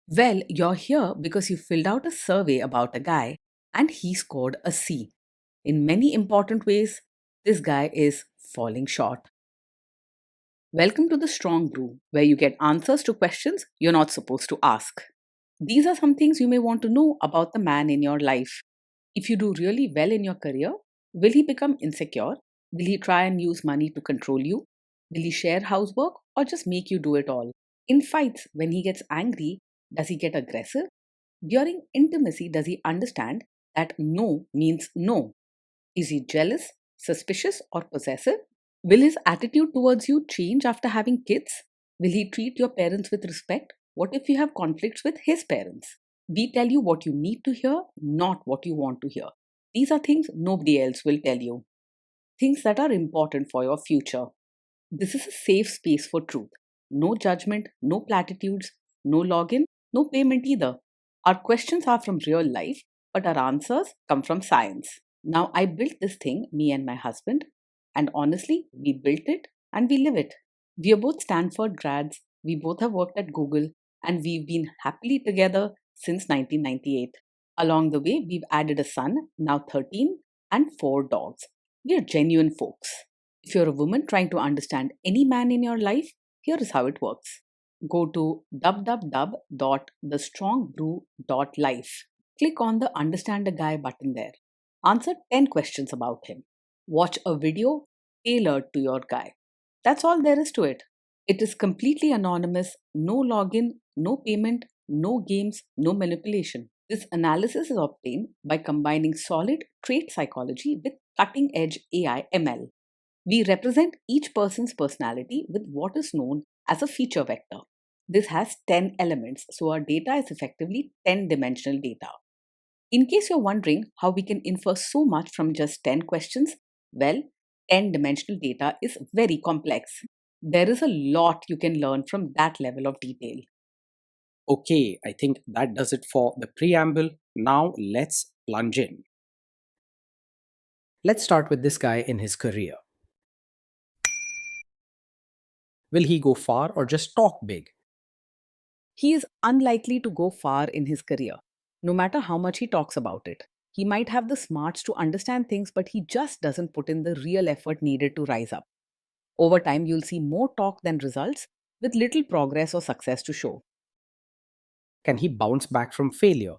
Well, you're here because you filled out a survey about a guy and he scored a C. In many important ways, this guy is falling short. Welcome to the Strong Brew, where you get answers to questions you're not supposed to ask. These are some things you may want to know about the man in your life. If you do really well in your career, will he become insecure? Will he try and use money to control you? Will he share housework or just make you do it all? In fights, when he gets angry, does he get aggressive? During intimacy, does he understand that no means no? Is he jealous, suspicious, or possessive? Will his attitude towards you change after having kids? Will he treat your parents with respect? What if you have conflicts with his parents? We tell you what you need to hear, not what you want to hear. These are things nobody else will tell you, things that are important for your future. This is a safe space for truth. No judgment, no platitudes, no login, no payment either. Our questions are from real life, but our answers come from science. Now, I built this thing, me and my husband, and honestly, we built it and we live it. We are both Stanford grads, we both have worked at Google, and we've been happily together since 1998. Along the way, we've added a son, now 13, and 4 dogs. We are genuine folks. If you're a woman trying to understand any man in your life, here is how it works. Go to www.thestrongbrew.life. Click on the Understand a Guy button there. Answer 10 questions about him. Watch a video tailored to your guy. That's all there is to it. It is completely anonymous, no login, no payment, no games, no manipulation. This analysis is obtained by combining solid trait psychology with cutting edge AI ML. We represent each person's personality with what is known as a feature vector. This has 10 elements, so our data is effectively 10-dimensional data. In case you're wondering how we can infer so much from just 10 questions, well, 10-dimensional data is very complex. There is a lot you can learn from that level of detail. Okay, I think that does it for the preamble. Now let's plunge in. Let's start with this guy in his career. Will he go far or just talk big? He is unlikely to go far in his career, no matter how much he talks about it. He might have the smarts to understand things, but he just doesn't put in the real effort needed to rise up. Over time, you'll see more talk than results, with little progress or success to show. Can he bounce back from failure?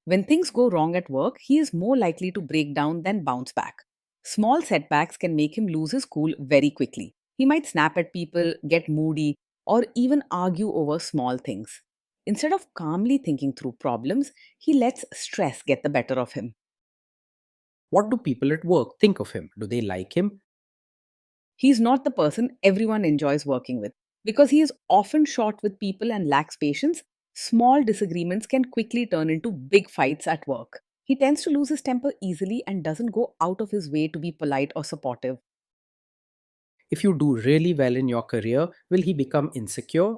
When things go wrong at work, he is more likely to break down than bounce back. Small setbacks can make him lose his cool very quickly. He might snap at people, get moody, or even argue over small things. Instead of calmly thinking through problems, he lets stress get the better of him. What do people at work think of him? Do they like him? He's not the person everyone enjoys working with. Because he is often short with people and lacks patience, small disagreements can quickly turn into big fights at work. He tends to lose his temper easily and doesn't go out of his way to be polite or supportive. If you do really well in your career, will he become insecure?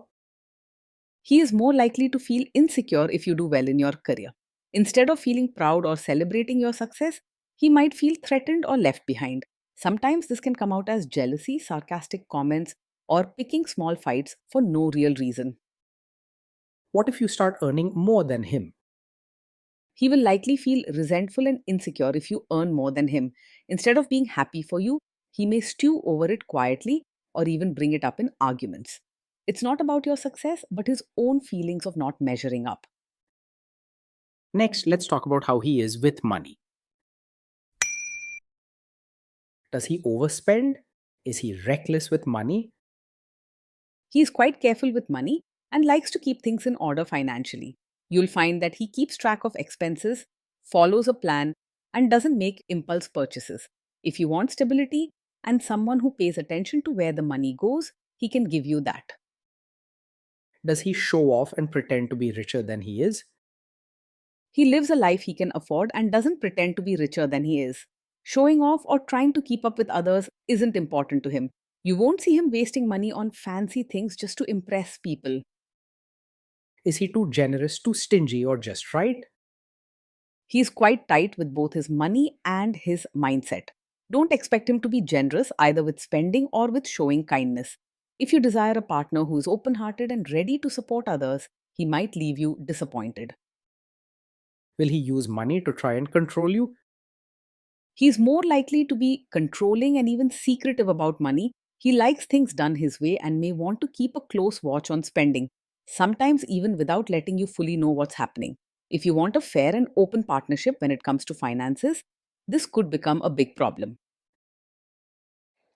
He is more likely to feel insecure if you do well in your career. Instead of feeling proud or celebrating your success, he might feel threatened or left behind. Sometimes this can come out as jealousy, sarcastic comments, or picking small fights for no real reason. What if you start earning more than him? He will likely feel resentful and insecure if you earn more than him. Instead of being happy for you, he may stew over it quietly or even bring it up in arguments. It's not about your success, but his own feelings of not measuring up. Next, let's talk about how he is with money. Does he overspend? Is he reckless with money? He is quite careful with money and likes to keep things in order financially. You'll find that he keeps track of expenses, follows a plan, and doesn't make impulse purchases. If you want stability and someone who pays attention to where the money goes, he can give you that. Does he show off and pretend to be richer than he is? He lives a life he can afford and doesn't pretend to be richer than he is. Showing off or trying to keep up with others isn't important to him. You won't see him wasting money on fancy things just to impress people. Is he too generous, too stingy, or just right? He's quite tight with both his money and his mindset. Don't expect him to be generous either with spending or with showing kindness. If you desire a partner who is open hearted and ready to support others, he might leave you disappointed. Will he use money to try and control you? He's more likely to be controlling and even secretive about money. He likes things done his way and may want to keep a close watch on spending, sometimes even without letting you fully know what's happening. If you want a fair and open partnership when it comes to finances, this could become a big problem.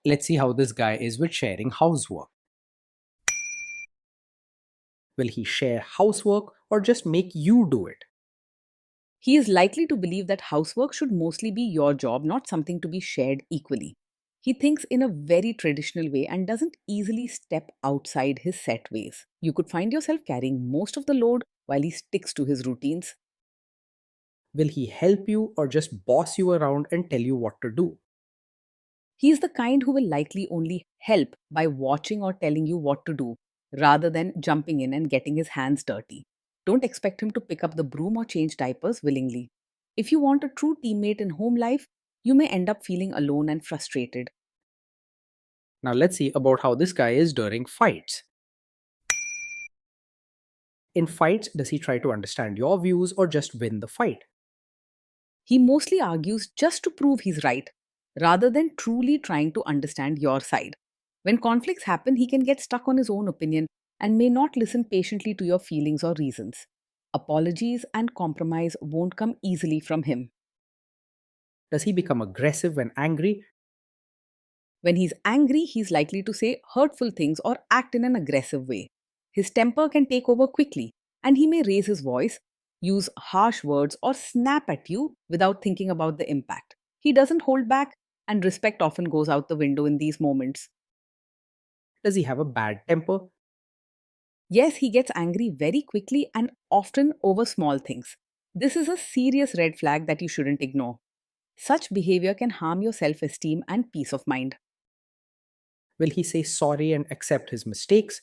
Let's see how this guy is with sharing housework. Will he share housework or just make you do it? He is likely to believe that housework should mostly be your job, not something to be shared equally. He thinks in a very traditional way and doesn't easily step outside his set ways. You could find yourself carrying most of the load while he sticks to his routines. Will he help you or just boss you around and tell you what to do? He is the kind who will likely only help by watching or telling you what to do, rather than jumping in and getting his hands dirty. Don't expect him to pick up the broom or change diapers willingly. If you want a true teammate in home life, you may end up feeling alone and frustrated. Now let's see about how this guy is during fights. In fights, does he try to understand your views or just win the fight? He mostly argues just to prove he's right, rather than truly trying to understand your side. When conflicts happen, he can get stuck on his own opinion and may not listen patiently to your feelings or reasons. Apologies and compromise won't come easily from him. Does he become aggressive when angry? When he's angry, he's likely to say hurtful things or act in an aggressive way. His temper can take over quickly, and he may raise his voice, use harsh words, or snap at you without thinking about the impact. He doesn't hold back, and respect often goes out the window in these moments. Does he have a bad temper? Yes, he gets angry very quickly and often over small things. This is a serious red flag that you shouldn't ignore. Such behavior can harm your self esteem and peace of mind. Will he say sorry and accept his mistakes?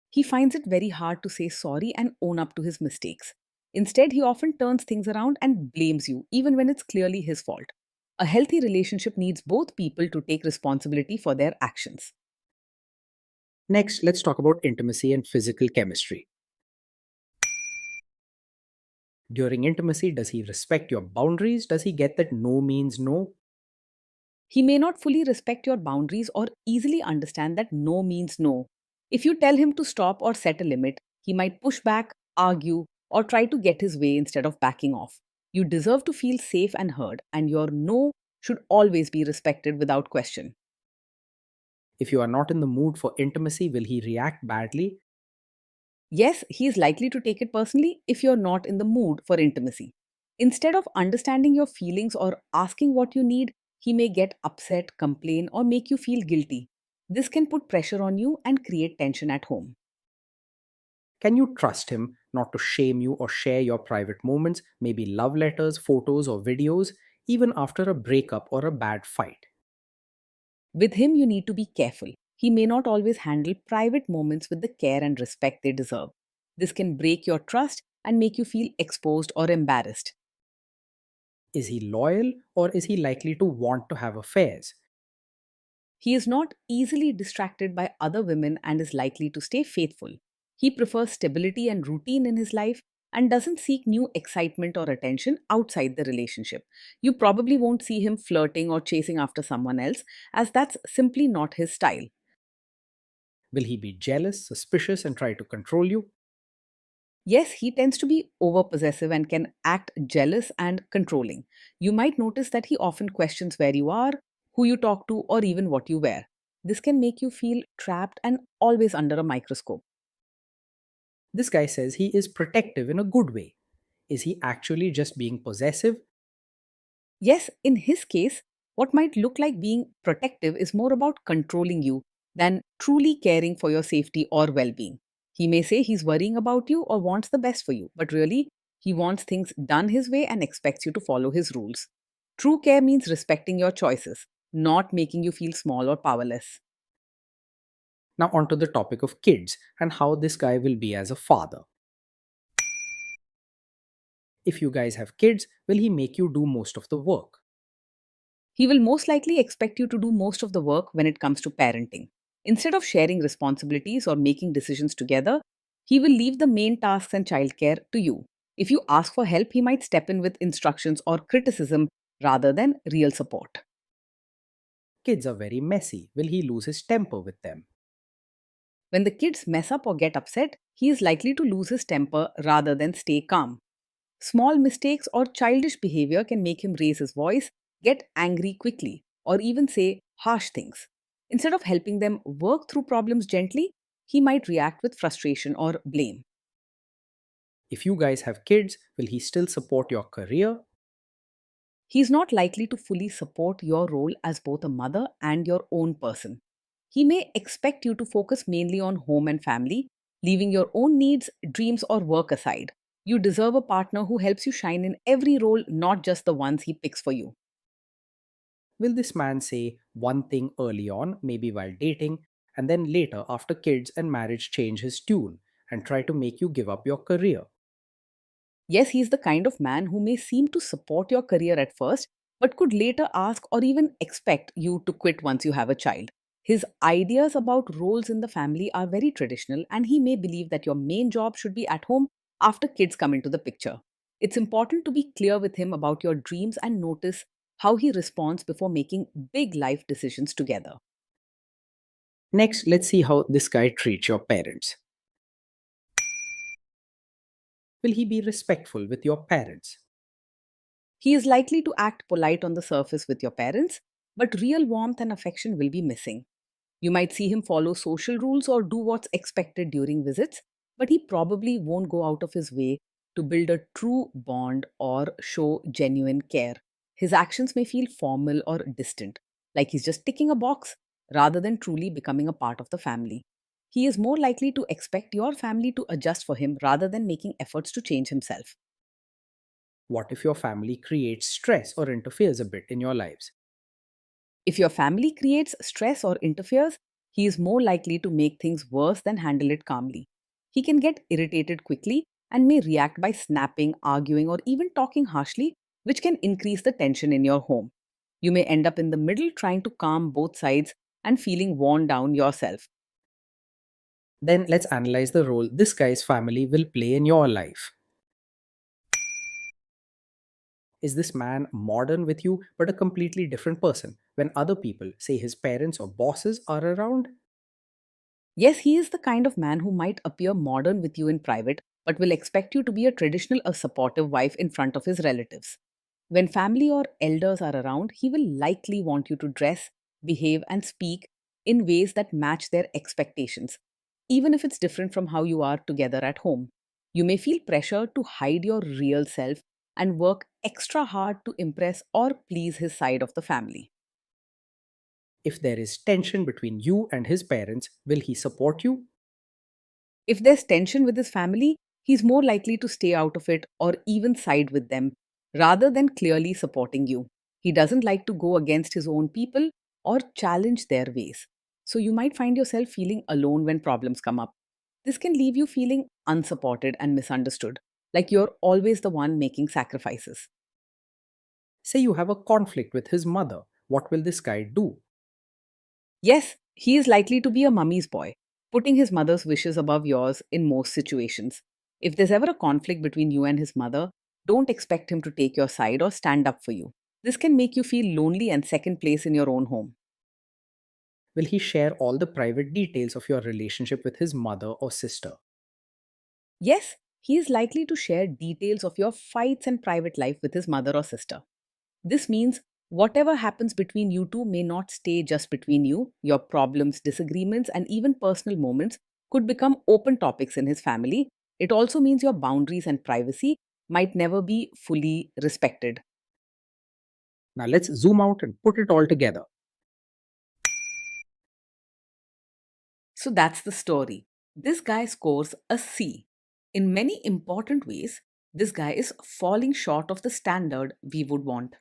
He finds it very hard to say sorry and own up to his mistakes. Instead, he often turns things around and blames you, even when it's clearly his fault. A healthy relationship needs both people to take responsibility for their actions. Next, let's talk about intimacy and physical chemistry. During intimacy, does he respect your boundaries? Does he get that no means no? He may not fully respect your boundaries or easily understand that no means no. If you tell him to stop or set a limit, he might push back, argue, or try to get his way instead of backing off. You deserve to feel safe and heard, and your no should always be respected without question. If you are not in the mood for intimacy, will he react badly? Yes, he is likely to take it personally if you're not in the mood for intimacy. Instead of understanding your feelings or asking what you need, he may get upset, complain, or make you feel guilty. This can put pressure on you and create tension at home. Can you trust him not to shame you or share your private moments, maybe love letters, photos, or videos, even after a breakup or a bad fight? With him, you need to be careful. He may not always handle private moments with the care and respect they deserve. This can break your trust and make you feel exposed or embarrassed. Is he loyal or is he likely to want to have affairs? He is not easily distracted by other women and is likely to stay faithful. He prefers stability and routine in his life and doesn't seek new excitement or attention outside the relationship. You probably won't see him flirting or chasing after someone else, as that's simply not his style. Will he be jealous, suspicious, and try to control you? Yes, he tends to be over possessive and can act jealous and controlling. You might notice that he often questions where you are, who you talk to, or even what you wear. This can make you feel trapped and always under a microscope. This guy says he is protective in a good way. Is he actually just being possessive? Yes, in his case, what might look like being protective is more about controlling you than truly caring for your safety or well being. He may say he's worrying about you or wants the best for you, but really, he wants things done his way and expects you to follow his rules. True care means respecting your choices, not making you feel small or powerless. Now, onto the topic of kids and how this guy will be as a father. If you guys have kids, will he make you do most of the work? He will most likely expect you to do most of the work when it comes to parenting. Instead of sharing responsibilities or making decisions together, He will leave the main tasks and childcare to you. If you ask for help, he might step in with instructions or criticism rather than real support. Kids are very messy. Will he lose his temper with them? When the kids mess up or get upset, he is likely to lose his temper rather than stay calm. Small mistakes or childish behavior can make him raise his voice, get angry quickly, or even say harsh things. Instead of helping them work through problems gently, he might react with frustration or blame. If you guys have kids, will he still support your career? He is not likely to fully support your role as both a mother and your own person. He may expect you to focus mainly on home and family, leaving your own needs, dreams, or work aside. You deserve a partner who helps you shine in every role, not just the ones he picks for you. Will this man say one thing early on, maybe while dating, and then later, after kids and marriage, change his tune and try to make you give up your career? Yes, he's the kind of man who may seem to support your career at first, but could later ask or even expect you to quit once you have a child. His ideas about roles in the family are very traditional, and he may believe that your main job should be at home after kids come into the picture. It's important to be clear with him about your dreams and notice how he responds before making big life decisions together. Next, let's see how this guy treats your parents. Will he be respectful with your parents? He is likely to act polite on the surface with your parents, but real warmth and affection will be missing. You might see him follow social rules or do what's expected during visits, but he probably won't go out of his way to build a true bond or show genuine care. His actions may feel formal or distant, like he's just ticking a box rather than truly becoming a part of the family. He is more likely to expect your family to adjust for him rather than making efforts to change himself. What if your family creates stress or interferes a bit in your lives? If your family creates stress or interferes, he is more likely to make things worse than handle it calmly. He can get irritated quickly and may react by snapping, arguing, or even talking harshly, which can increase the tension in your home. You may end up in the middle trying to calm both sides and feeling worn down yourself. Then let's analyze the role this guy's family will play in your life. Is this man modern with you but a completely different person when other people, say his parents or bosses, are around? Yes, he is the kind of man who might appear modern with you in private, but will expect you to be a traditional or supportive wife in front of his relatives. When family or elders are around, he will likely want you to dress, behave, and speak in ways that match their expectations, even if it's different from how you are together at home. You may feel pressure to hide your real self and work extra hard to impress or please his side of the family. If there is tension between you and his parents, will he support you? If there's tension with his family, he's more likely to stay out of it or even side with them rather than clearly supporting you. He doesn't like to go against his own people or challenge their ways. So you might find yourself feeling alone when problems come up. This can leave you feeling unsupported and misunderstood, like you're always the one making sacrifices. Say you have a conflict with his mother. What will this guy do? Yes, he is likely to be a mummy's boy, putting his mother's wishes above yours in most situations. If there's ever a conflict between you and his mother, don't expect him to take your side or stand up for you. This can make you feel lonely and second place in your own home. Will he share all the private details of your relationship with his mother or sister? Yes, he is likely to share details of your fights and private life with his mother or sister. This means whatever happens between you two may not stay just between you. Your problems, disagreements, and even personal moments could become open topics in his family. It also means your boundaries and privacy might never be fully respected. Now let's zoom out and put it all together. So that's the story. This guy scores a C. In many important ways, this guy is falling short of the standard we would want.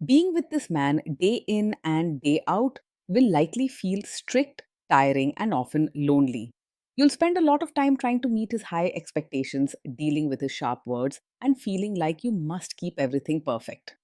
Being with this man day in and day out will likely feel strict, tiring, and often lonely. You'll spend a lot of time trying to meet his high expectations, dealing with his sharp words, and feeling like you must keep everything perfect.